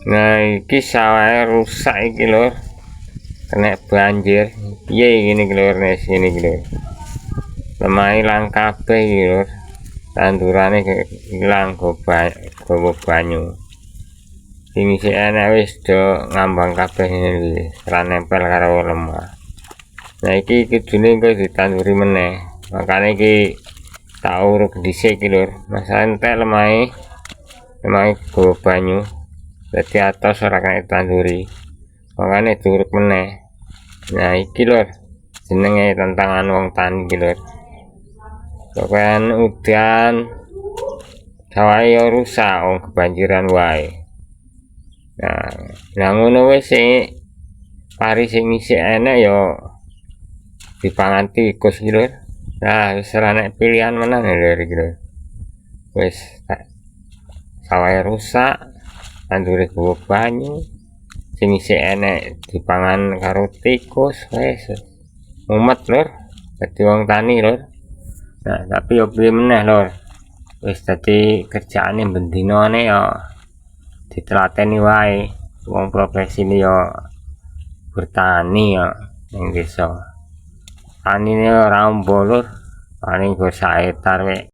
Nah iki sawahe rusak iki lur, kena banjir. Piye ngene iki lur, sini iki lur. Lemah ilang kabeh iki lur. Tandurane ilang gowo banyu. Sing isih enek wis do ngambang kabeh ngene iki, ora nempel karo lemah. Nah iki kudune engko ditanduri meneh. Makane iki tak uruk dhisik iki lur. Masalah entek lemahe gowo banyu. Dadi atos ora kena tanduri. Makane diuruk meneh. Nah iki lur jenenge tantangan wong tani iki lur. Pokoke udan sawahe ya rusak wong kebanjiran wae. Nah ngono wis pari sing isih enek ya dipangan tikus iki lur. Nah wis ora enek pilihan meneh lur iki lur. Wis sawahe rusak, tandure gowo banyu, sing isih enek dipangan karo tikus, wis mumet lur. Dadi wong tani lur. Nah tapi yo piye meneh lur. Wis dadi kerjaane bendinane ya ditlateni wae. Wong profesine ya bertani ya ning desa. Tanine ora ombo lur, paling go 1 hektar wae.